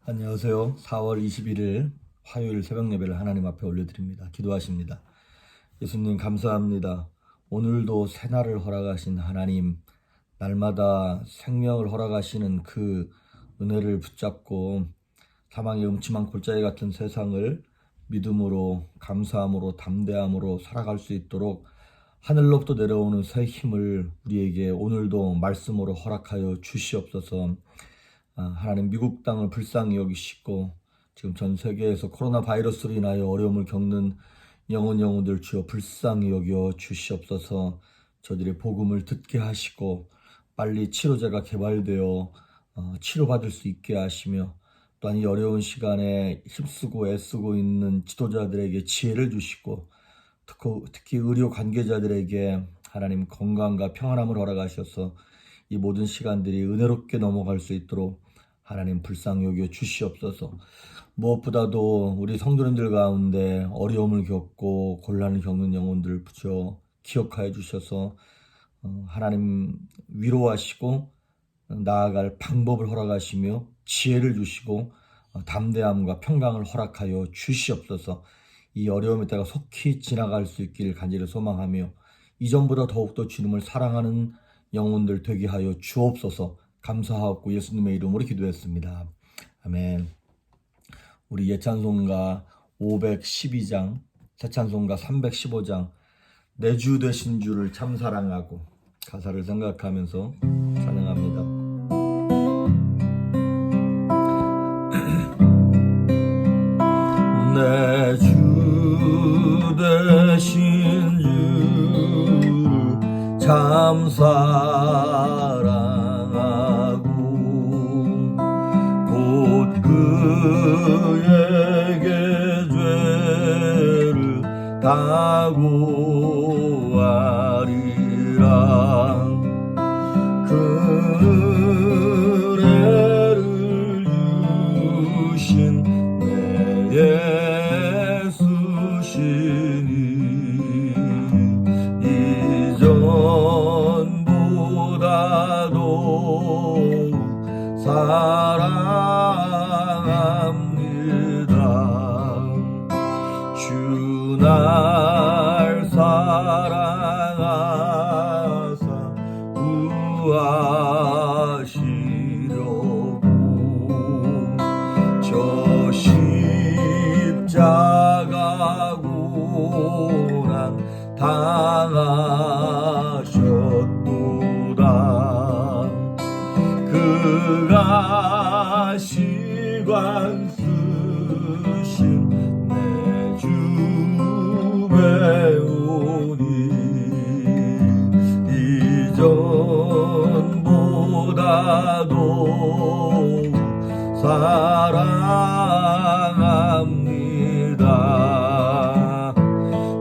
안녕하세요. 4월 21일 화요일 새벽 예배를 하나님 앞에 올려드립니다. 기도하십니다. 예수님 감사합니다. 오늘도 새날을 허락하신 하나님, 날마다 생명을 허락하시는 그 은혜를 붙잡고 사망의 음침한 골짜기 같은 세상을 믿음으로, 감사함으로, 담대함으로 살아갈 수 있도록 하늘로부터 내려오는 새 힘을 우리에게 오늘도 말씀으로 허락하여 주시옵소서. 하나님, 미국 땅을 불쌍히 여기시고 지금 전 세계에서 코로나 바이러스로 인하여 어려움을 겪는 영혼들 주여 불쌍히 여겨 주시옵소서. 저들의 복음을 듣게 하시고 빨리 치료제가 개발되어 치료받을 수 있게 하시며, 또한 이 어려운 시간에 힘쓰고 애쓰고 있는 지도자들에게 지혜를 주시고, 특히 의료 관계자들에게 하나님 건강과 평안함을 허락하셔서 이 모든 시간들이 은혜롭게 넘어갈 수 있도록 하나님 불쌍히 여겨 주시옵소서. 무엇보다도 우리 성도님들 가운데 어려움을 겪고 곤란을 겪는 영혼들 부여 기억하여 주셔서 하나님 위로하시고 나아갈 방법을 허락하시며 지혜를 주시고 담대함과 평강을 허락하여 주시옵소서. 이 어려움의 때가 속히 지나갈 수 있기를 간절히 소망하며 이전보다 더욱더 주님을 사랑하는 영혼들 되게 하여 주옵소서. 감사하고 예수님의 이름으로 기도했습니다. 아멘. 우리 예찬송가 512장, 새찬송가 315장 내 주 되신 주를 참 사랑하고, 가사를 생각하면서 찬양합니다. 내 주 되신 주를 참 사랑하고 곧 그에게 죄를 다 구하리라. 그 은혜를 주신 내 예수시니 이전보다도 사랑합니다. 주 날 사랑하사 구하시려고 저 십자가 고난 당하셨도다. 그가 시관 쓰신 내 주 배우니 이전보다도 사랑합니다.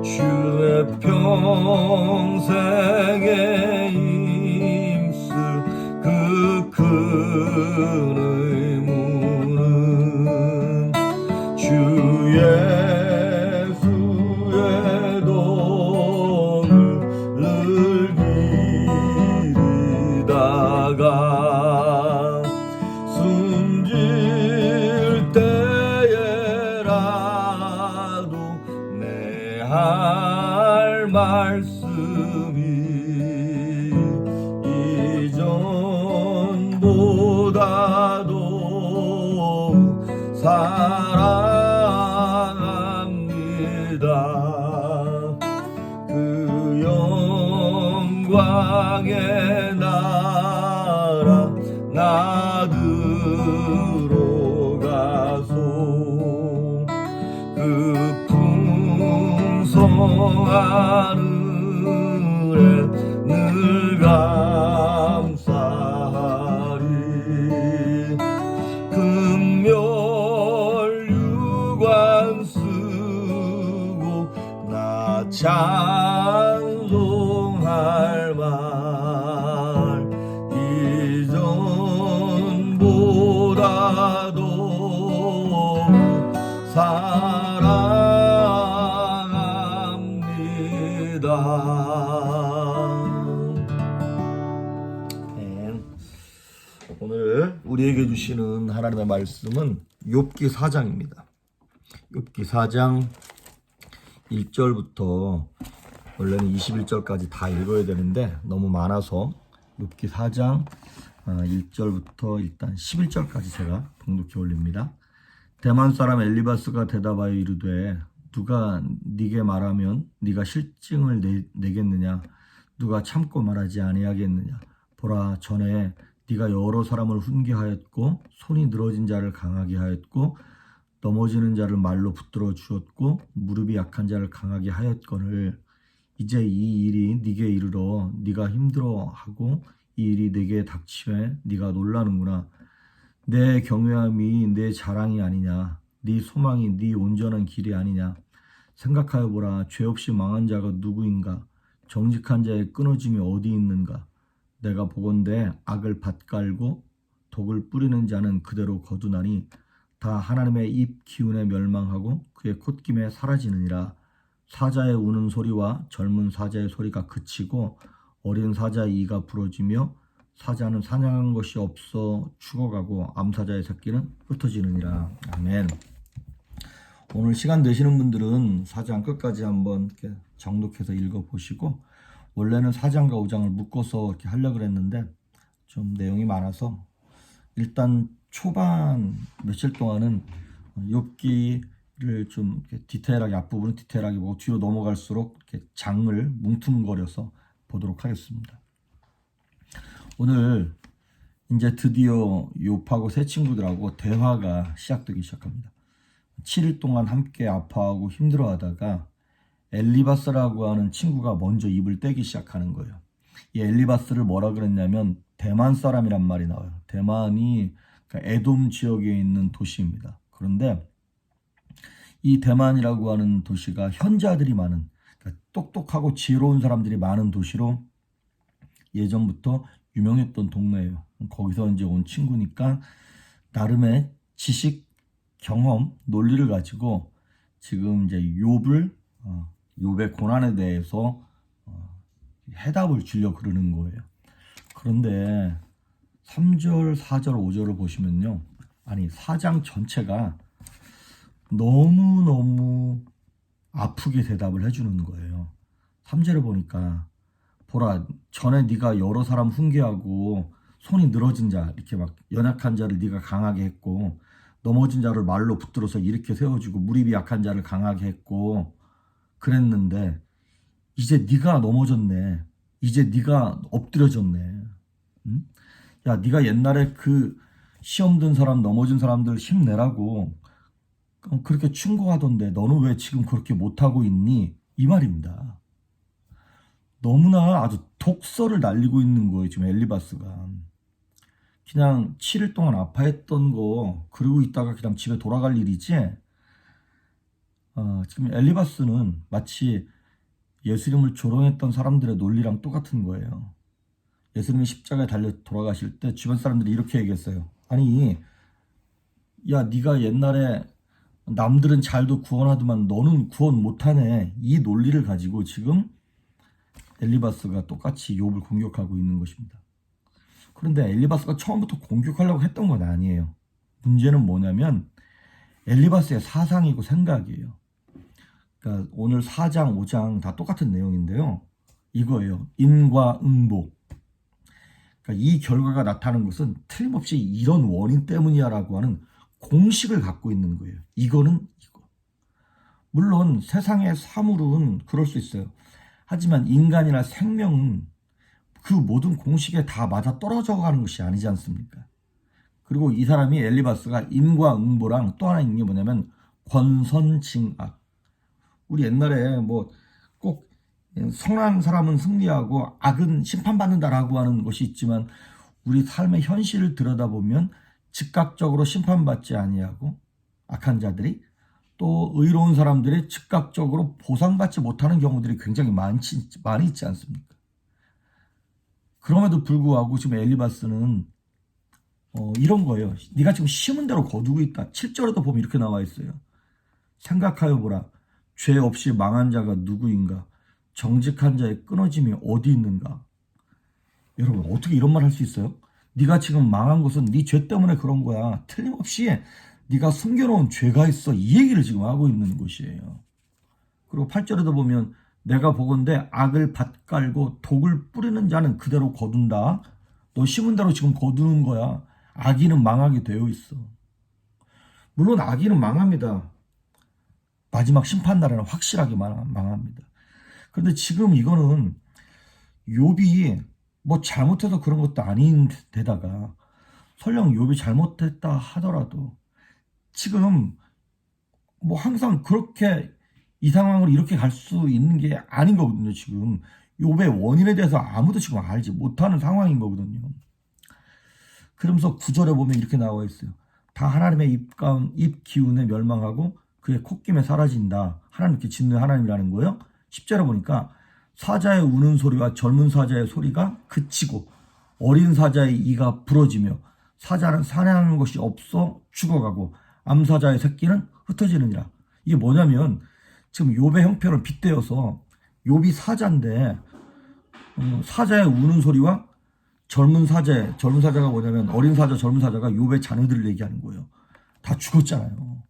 주의 평생의 힘쓰 그 큰 의무는 주 예수의 돈을 기리다가 숨질 때에라도 내 할 말씀이 이전보다도 사랑합니다. 그 영광의 나라 나 들어가소. 그 풍성한 은혜 늘 감사하리. 금멸 유관 쓰고 나 찬송할 말 이전보다도 사랑합니다. 오늘 우리 우리에게 주시는 하나님의 말씀은 욥기 4장입니다. 욥기 4장 1절부터 원래는 21절까지 다 읽어야 되는데 너무 많아서 욥기 4장 1절부터 일단 11절까지 제가 봉독해 올립니다. 대만 사람 엘리바스가 대답하여 이르되 누가 네게 말하면 네가 실증을 내겠느냐? 누가 참고 말하지 아니하겠느냐? 보라, 전에 네가 여러 사람을 훈계하였고 손이 늘어진 자를 강하게 하였고 넘어지는 자를 말로 붙들어 주었고 무릎이 약한 자를 강하게 하였거늘 이제 이 일이 네게 이르러 네가 힘들어하고 이 일이 네게 닥치매 네가 놀라는구나. 내 경외함이 내 자랑이 아니냐? 네 소망이 네 온전한 길이 아니냐? 생각하여 보라. 죄 없이 망한 자가 누구인가? 정직한 자의 끊어짐이 어디 있는가? 내가 보건대 악을 밭갈고 독을 뿌리는 자는 그대로 거두나니 다 하나님의 입 기운에 멸망하고 그의 콧김에 사라지느니라. 사자의 우는 소리와 젊은 사자의 소리가 그치고 어린 사자의 이가 부러지며 사자는 사냥한 것이 없어 죽어가고 암사자의 새끼는 흩어지느니라. 아멘. 오늘 시간 되시는 분들은 4장 끝까지 한번 이렇게 정독해서 읽어보시고, 원래는 4장과 5장을 묶어서 이렇게 하려고 했는데 좀 내용이 많아서 일단 초반 며칠 동안은 욥기를 좀 이렇게 디테일하게, 앞부분은 디테일하게 보고 뒤로 넘어갈수록 이렇게 장을 뭉뚱거려서 보도록 하겠습니다. 오늘 이제 드디어 욥하고 새 친구들하고 대화가 시작합니다. 7일 동안 함께 아파하고 힘들어하다가 엘리바스라고 하는 친구가 먼저 입을 떼기 시작하는 거예요. 이 엘리바스를 뭐라 그랬냐면 대만 사람이란 말이 나와요. 대만이 에돔 지역에 있는 도시입니다. 그런데 이 대만이라고 하는 도시가 현자들이 많은, 그러니까 똑똑하고 지혜로운 사람들이 많은 도시로 예전부터 유명했던 동네예요. 거기서 이제 온 친구니까 나름의 지식, 경험, 논리를 가지고 지금 이제 욥의 고난에 대해서 해답을 주려고 그러는 거예요. 그런데 3절, 4절, 5절을 보시면요. 아니, 4장 전체가 너무너무 아프게 대답을 해주는 거예요. 3절을 보니까 보라, 전에 네가 여러 사람 훈계하고 손이 늘어진 자, 이렇게 막 연약한 자를 네가 강하게 했고 넘어진 자를 말로 붙들어서 이렇게 세워주고 무릎이 약한 자를 강하게 했고 그랬는데 이제 네가 넘어졌네. 이제 네가 엎드려졌네. 응? 야, 네가 옛날에 그 시험 든 사람, 넘어진 사람들 힘내라고 그렇게 충고하던데 너는 왜 지금 그렇게 못하고 있니? 이 말입니다. 너무나 아주 독설을 날리고 있는 거예요, 지금 엘리바스가. 그냥 7일 동안 아파했던 거 그러고 있다가 그냥 집에 돌아갈 일이지. 지금 엘리바스는 마치 예수님을 조롱했던 사람들의 논리랑 똑같은 거예요. 예수님이 십자가에 달려 돌아가실 때 주변 사람들이 이렇게 얘기했어요. 아니, 야, 네가 옛날에 남들은 잘도 구원하더만 너는 구원 못하네. 이 논리를 가지고 지금 엘리바스가 똑같이 욥을 공격하고 있는 것입니다. 그런데 엘리바스가 처음부터 공격하려고 했던 건 아니에요. 문제는 뭐냐면 엘리바스의 사상이고 생각이에요. 그러니까 오늘 4장, 5장 다 똑같은 내용인데요. 이거예요. 인과응보. 그러니까 이 결과가 나타나는 것은 틀림없이 이런 원인 때문이야라고 하는 공식을 갖고 있는 거예요. 이거는 이거. 물론 세상의 사물은 그럴 수 있어요. 하지만 인간이나 생명은 그 모든 공식에 다 맞아 떨어져 가는 것이 아니지 않습니까? 그리고 이 사람이 엘리바스가 인과응보랑 또 하나 있는 게 뭐냐면 권선징악. 우리 옛날에 뭐 꼭 선한 사람은 승리하고 악은 심판받는다라고 하는 것이 있지만 우리 삶의 현실을 들여다보면 즉각적으로 심판받지 아니하고 악한 자들이 또 의로운 사람들이 즉각적으로 보상받지 못하는 경우들이 굉장히 많이 있지 않습니까? 그럼에도 불구하고 지금 엘리바스는 이런 거예요. 네가 지금 심은 대로 거두고 있다. 7절에도 보면 이렇게 나와 있어요. 생각하여 보라. 죄 없이 망한 자가 누구인가? 정직한 자의 끊어짐이 어디 있는가? 여러분, 어떻게 이런 말 할 수 있어요? 네가 지금 망한 것은 네 죄 때문에 그런 거야. 틀림없이 네가 숨겨놓은 죄가 있어. 이 얘기를 지금 하고 있는 것이에요. 그리고 8절에도 보면 내가 보건대 악을 밭갈고 독을 뿌리는 자는 그대로 거둔다. 너 심은 대로 지금 거두는 거야. 악인은 망하게 되어 있어. 물론 악인은 망합니다. 마지막 심판날에는 확실하게 망합니다. 그런데 지금 이거는 욥이 뭐 잘못해서 그런 것도 아닌데다가 설령 욥이 잘못했다 하더라도 지금 뭐 항상 그렇게 이 상황으로 이렇게 갈 수 있는 게 아닌 거거든요. 지금 욥의 원인에 대해서 아무도 지금 알지 못하는 상황인 거거든요. 그러면서 9절에 보면 이렇게 나와 있어요. 다 하나님의 입 기운에 멸망하고 그의 콧김에 사라진다. 하나님께 짓는 하나님이라는 거예요. 10절에 보니까 사자의 우는 소리와 젊은 사자의 소리가 그치고 어린 사자의 이가 부러지며 사자는 사냥하는 것이 없어 죽어가고 암사자의 새끼는 흩어지느니라. 이게 뭐냐면 지금 욥의 형편을 빗대어서 욥이 사자인데 사자의 우는 소리와 젊은 사자가 뭐냐면 어린 사자, 젊은 사자가 욥의 자녀들을 얘기하는 거예요. 다 죽었잖아요.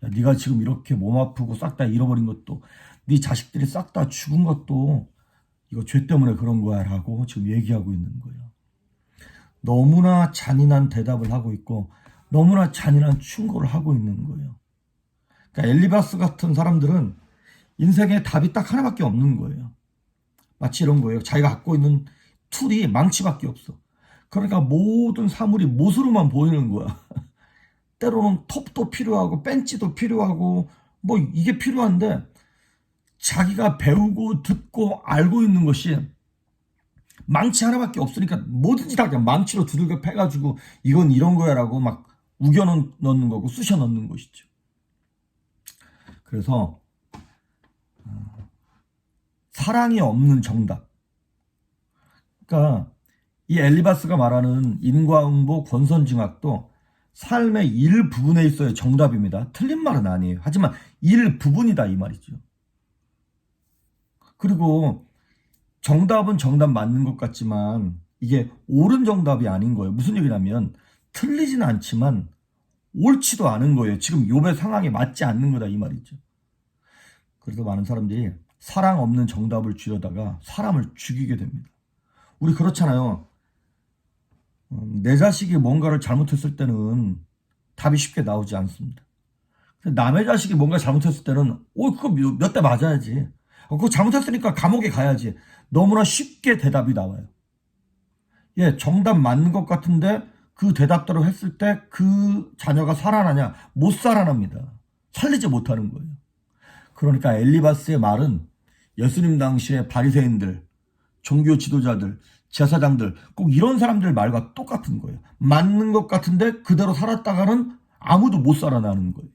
야, 네가 지금 이렇게 몸 아프고 싹 다 잃어버린 것도 네 자식들이 싹 다 죽은 것도 이거 죄 때문에 그런 거야 라고 지금 얘기하고 있는 거예요. 너무나 잔인한 대답을 하고 있고 너무나 잔인한 충고를 하고 있는 거예요. 그러니까 엘리바스 같은 사람들은 인생에 답이 딱 하나밖에 없는 거예요. 마치 이런 거예요. 자기가 갖고 있는 툴이 망치밖에 없어. 그러니까 모든 사물이 못으로만 보이는 거야. 때로는 톱도 필요하고 벤치도 필요하고 뭐 이게 필요한데 자기가 배우고 듣고 알고 있는 것이 망치 하나밖에 없으니까 뭐든지 다 그냥 망치로 두들겨 패가지고 이건 이런 거야 라고 막 우겨 넣는 거고 쑤셔 넣는 것이죠. 그래서 사랑이 없는 정답. 그러니까 이 엘리바스가 말하는 인과응보 권선징악도 삶의 일부분에 있어야 정답입니다. 틀린 말은 아니에요. 하지만 일부분이다 이 말이죠. 그리고 정답은 정답 맞는 것 같지만 이게 옳은 정답이 아닌 거예요. 무슨 얘기냐면 틀리진 않지만 옳지도 않은 거예요. 지금 욥의 상황에 맞지 않는 거다 이 말이죠. 그래서 많은 사람들이 사랑 없는 정답을 주려다가 사람을 죽이게 됩니다. 우리 그렇잖아요. 내 자식이 뭔가를 잘못했을 때는 답이 쉽게 나오지 않습니다. 남의 자식이 뭔가 잘못했을 때는 그거 몇 대 맞아야지. 그거 잘못했으니까 감옥에 가야지. 너무나 쉽게 대답이 나와요. 예, 정답 맞는 것 같은데 그 대답대로 했을 때 그 자녀가 살아나냐? 못 살아납니다. 살리지 못하는 거예요. 그러니까 엘리바스의 말은 예수님 당시에 바리새인들, 종교 지도자들, 제사장들 꼭 이런 사람들 말과 똑같은 거예요. 맞는 것 같은데 그대로 살았다가는 아무도 못 살아나는 거예요.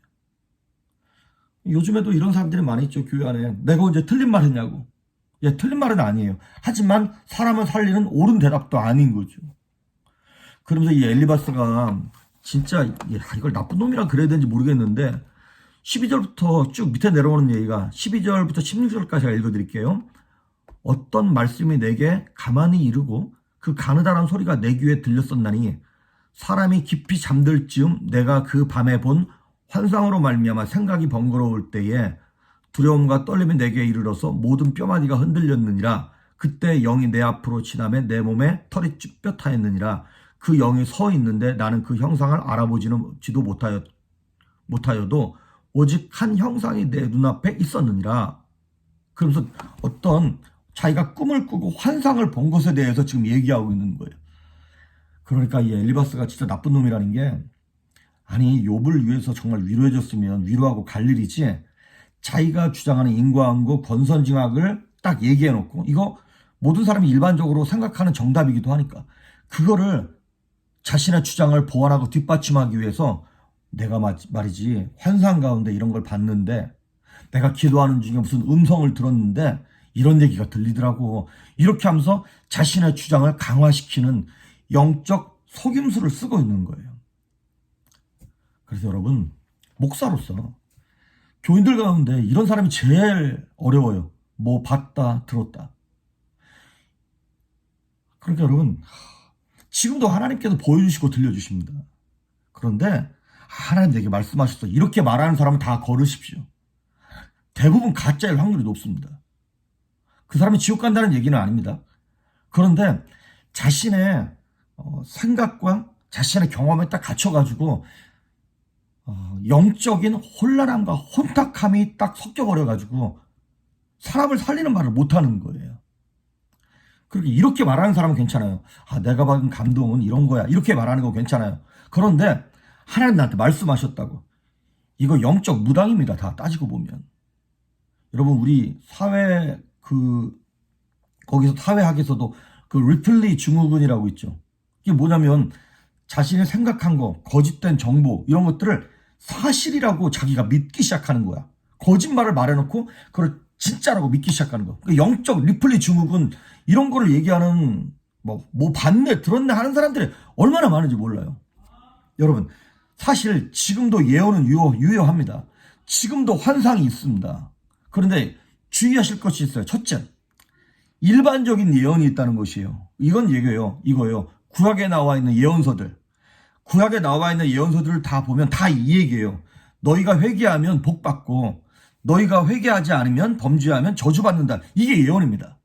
요즘에도 이런 사람들이 많이 있죠. 교회 안에. 내가 언제 틀린 말 했냐고. 예, 틀린 말은 아니에요. 하지만 사람을 살리는 옳은 대답도 아닌 거죠. 그러면서 이 엘리바스가 진짜 이걸 나쁜 놈이라 그래야 되는지 모르겠는데 12절부터 쭉 밑에 내려오는 얘기가 12절부터 16절까지 제가 읽어드릴게요. 어떤 말씀이 내게 가만히 이르고 그 가느다란 소리가 내 귀에 들렸었나니 사람이 깊이 잠들 즈음 내가 그 밤에 본 환상으로 말미암아 생각이 번거로울 때에 두려움과 떨림이 내게 이르러서 모든 뼈마디가 흔들렸느니라. 그때 영이 내 앞으로 지나매 내 몸에 털이 쭈뼛하였느니라. 그 영이 서 있는데 나는 그 형상을 알아보지도 못하여도 오직 한 형상이 내 눈앞에 있었느니라. 그러면서 어떤 자기가 꿈을 꾸고 환상을 본 것에 대해서 지금 얘기하고 있는 거예요. 그러니까 이 엘리바스가 진짜 나쁜 놈이라는 게 아니 욥을 위해서 정말 위로해줬으면 위로하고 갈 일이지 자기가 주장하는 인과응보 권선징악을 딱 얘기해놓고 이거 모든 사람이 일반적으로 생각하는 정답이기도 하니까 그거를 자신의 주장을 보완하고 뒷받침하기 위해서 내가 말이지 환상 가운데 이런 걸 봤는데 내가 기도하는 중에 무슨 음성을 들었는데 이런 얘기가 들리더라고. 이렇게 하면서 자신의 주장을 강화시키는 영적 속임수를 쓰고 있는 거예요. 그래서 여러분 목사로서 교인들 가운데 이런 사람이 제일 어려워요. 뭐 봤다 들었다. 그러니까 여러분 지금도 하나님께서 보여주시고 들려주십니다. 그런데 하나님 내게 말씀하셨어. 이렇게 말하는 사람은 다 거르십시오. 대부분 가짜일 확률이 높습니다. 그 사람이 지옥 간다는 얘기는 아닙니다. 그런데 자신의 생각과 자신의 경험에 딱 갇혀가지고 영적인 혼란함과 혼탁함이 딱 섞여버려가지고 사람을 살리는 말을 못하는 거예요. 그렇게 이렇게 말하는 사람은 괜찮아요. 내가 받은 감동은 이런 거야. 이렇게 말하는 거 괜찮아요. 그런데 하나님 나한테 말씀하셨다고. 이거 영적 무당입니다. 다 따지고 보면. 여러분 우리 사회 거기서 사회학에서도 그 리플리 증후군이라고 있죠. 이게 뭐냐면 자신이 생각한 거, 거짓된 정보 이런 것들을 사실이라고 자기가 믿기 시작하는 거야. 거짓말을 말해놓고 그걸 진짜라고 믿기 시작하는 거. 그러니까 영적 리플리 증후군 이런 거를 얘기하는 뭐 봤네 들었네 하는 사람들이 얼마나 많은지 몰라요. 여러분 사실 지금도 예언은 유효합니다. 지금도 환상이 있습니다. 그런데 주의하실 것이 있어요. 첫째, 일반적인 예언이 있다는 것이에요. 이건 이거예요. 구약에 나와 있는 예언서들. 구약에 나와 있는 예언서들을 다 보면 다 이 얘기예요. 너희가 회개하면 복받고 너희가 회개하지 않으면 범죄하면 저주받는다. 이게 예언입니다.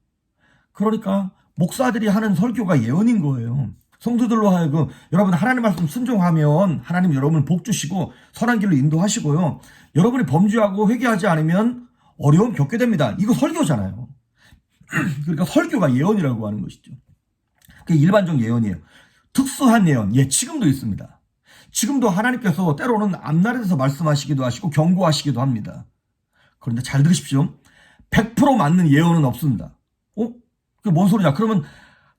그러니까 목사들이 하는 설교가 예언인 거예요. 성도들로 하여금 여러분 하나님 말씀 순종하면 하나님 여러분을 복 주시고 선한 길로 인도하시고요. 여러분이 범죄하고 회개하지 않으면 어려움 겪게 됩니다. 이거 설교잖아요. 그러니까 설교가 예언이라고 하는 것이죠. 그게 일반적 예언이에요. 특수한 예언, 지금도 있습니다. 지금도 하나님께서 때로는 앞날에 대해서 말씀하시기도 하시고 경고하시기도 합니다. 그런데 잘 들으십시오. 100% 맞는 예언은 없습니다. 그게 뭔 소리냐? 그러면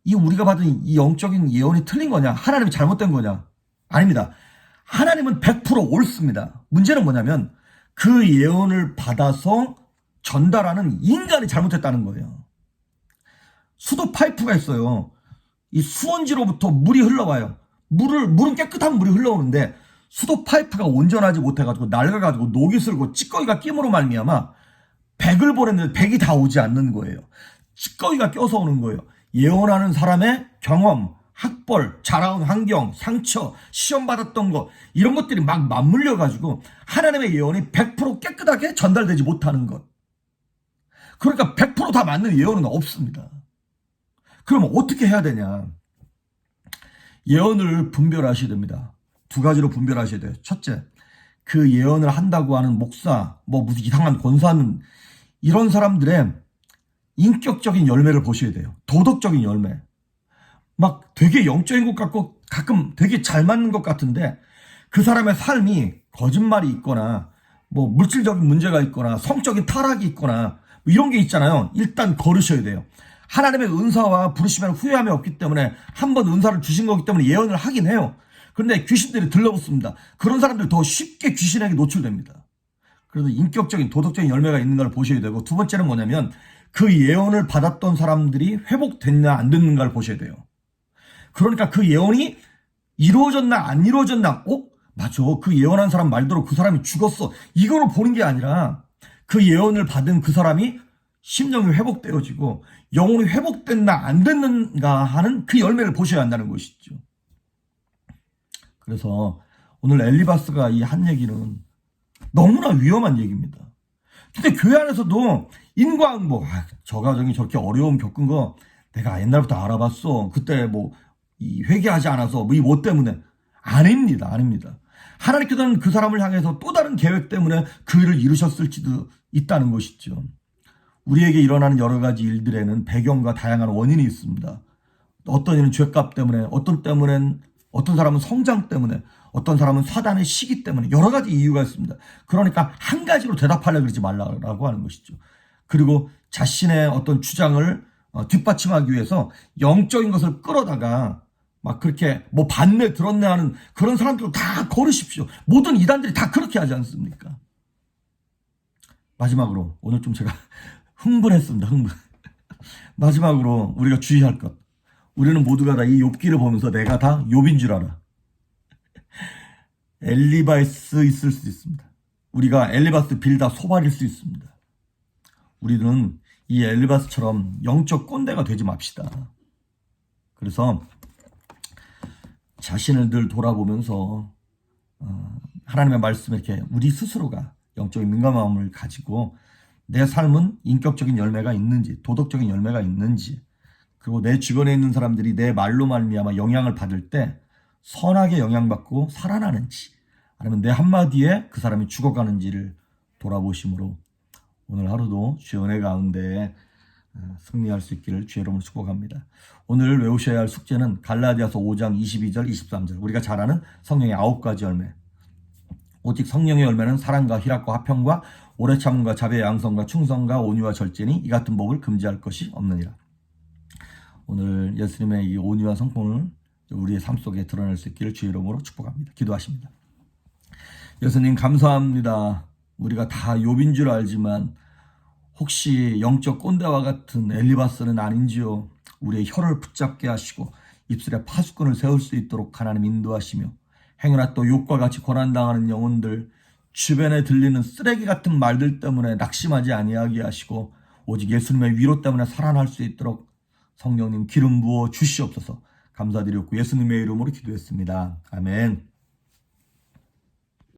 이 우리가 받은 이 영적인 예언이 틀린 거냐? 하나님이 잘못된 거냐? 아닙니다. 하나님은 100% 옳습니다. 문제는 뭐냐면 그 예언을 받아서 전달하는 인간이 잘못했다는 거예요. 수도 파이프가 있어요. 이 수원지로부터 물이 흘러와요. 물은 깨끗한 물이 흘러오는데 수도 파이프가 온전하지 못해가지고 낡아가지고 녹이 슬고 찌꺼기가 끼므로 말미암아 백을 보냈는데 백이 다 오지 않는 거예요. 찌꺼기가 껴서 오는 거예요. 예언하는 사람의 경험, 학벌, 자라온 환경, 상처, 시험 받았던 것 이런 것들이 막 맞물려가지고 하나님의 예언이 100% 깨끗하게 전달되지 못하는 것. 그러니까 100% 다 맞는 예언은 없습니다. 그러면 어떻게 해야 되냐? 예언을 분별하셔야 됩니다. 두 가지로 분별하셔야 돼요. 첫째, 그 예언을 한다고 하는 목사, 무슨 이상한 권사는 이런 사람들의 인격적인 열매를 보셔야 돼요. 도덕적인 열매. 막 되게 영적인 것 같고 가끔 되게 잘 맞는 것 같은데 그 사람의 삶이 거짓말이 있거나 물질적인 문제가 있거나 성적인 타락이 있거나 이런 게 있잖아요. 일단 거르셔야 돼요. 하나님의 은사와 부르시면 후회함이 없기 때문에 한번 은사를 주신 거기 때문에 예언을 하긴 해요. 그런데 귀신들이 들러붙습니다. 그런 사람들 더 쉽게 귀신에게 노출됩니다. 그래서 인격적인 도덕적인 열매가 있는 걸 보셔야 되고 두 번째는 뭐냐면 그 예언을 받았던 사람들이 회복됐냐 안 됐는가를 보셔야 돼요. 그러니까 그 예언이 이루어졌나 안 이루어졌나 맞아 그 예언한 사람 말대로 그 사람이 죽었어 이거로 보는 게 아니라 그 예언을 받은 그 사람이 심령이 회복되어지고 영혼이 회복됐나 안 됐는가 하는 그 열매를 보셔야 한다는 것이죠. 그래서 오늘 엘리바스가 이 한 얘기는 너무나 위험한 얘기입니다. 근데 교회 안에서도 인과응보 저 가정이 저렇게 어려움 겪은 거 내가 옛날부터 알아봤어. 그때 이 회개하지 않아서 이 뭐 때문에 아닙니다. 하나님께서는 그 사람을 향해서 또 다른 계획 때문에 그 일을 이루셨을지도 있다는 것이죠. 우리에게 일어나는 여러 가지 일들에는 배경과 다양한 원인이 있습니다. 어떤 이는 죄값 때문에, 어떤 사람은 성장 때문에, 어떤 사람은 사단의 시기 때문에 여러 가지 이유가 있습니다. 그러니까 한 가지로 대답하려고 그러지 말라고 하는 것이죠. 그리고 자신의 어떤 주장을 뒷받침하기 위해서 영적인 것을 끌어다가 막 그렇게 봤네 들었네 하는 그런 사람들도 다 거르십시오. 모든 이단들이 다 그렇게 하지 않습니까? 마지막으로 오늘 좀 제가 흥분했습니다. 마지막으로 우리가 주의할 것. 우리는 모두가 다 이 욥기를 보면서 내가 다 욥인 줄 알아. 엘리바스 있을 수 있습니다. 우리가 엘리바스 빌다 소발일 수 있습니다. 우리는 이 엘리바스처럼 영적 꼰대가 되지 맙시다. 그래서 자신을 늘 돌아보면서 하나님의 말씀에 이렇게 우리 스스로가 영적인 민감함을 가지고 내 삶은 인격적인 열매가 있는지, 도덕적인 열매가 있는지, 그리고 내 주변에 있는 사람들이 내 말로 말미암아 영향을 받을 때 선하게 영향받고 살아나는지, 아니면 내 한마디에 그 사람이 죽어가는지를 돌아보심으로 오늘 하루도 주의 은혜 가운데 승리할 수 있기를 주의 이름으로 축복합니다. 오늘 외우셔야 할 숙제는 갈라디아서 5장 22절 23절, 우리가 잘 아는 성령의 9가지 열매. 오직 성령의 열매는 사랑과 희락과 화평과 오래 참음과 자비와 양성과 충성과 온유와 절제니 이 같은 법을 금지할 것이 없느니라. 오늘 예수님의 이 온유와 성품을 우리의 삶 속에 드러낼 수 있기를 주의 이름으로 축복합니다. 기도하십니다. 예수님 감사합니다. 우리가 다 욥인 줄 알지만 혹시 영적 꼰대와 같은 엘리바스는 아닌지요. 우리의 혀를 붙잡게 하시고 입술에 파수꾼을 세울 수 있도록 하나님 인도하시며, 행여나 또 욥과 같이 고난당하는 영혼들, 주변에 들리는 쓰레기 같은 말들 때문에 낙심하지 아니하게 하시고 오직 예수님의 위로 때문에 살아날 수 있도록 성령님 기름 부어 주시옵소서. 감사드렸고 예수님의 이름으로 기도했습니다. 아멘.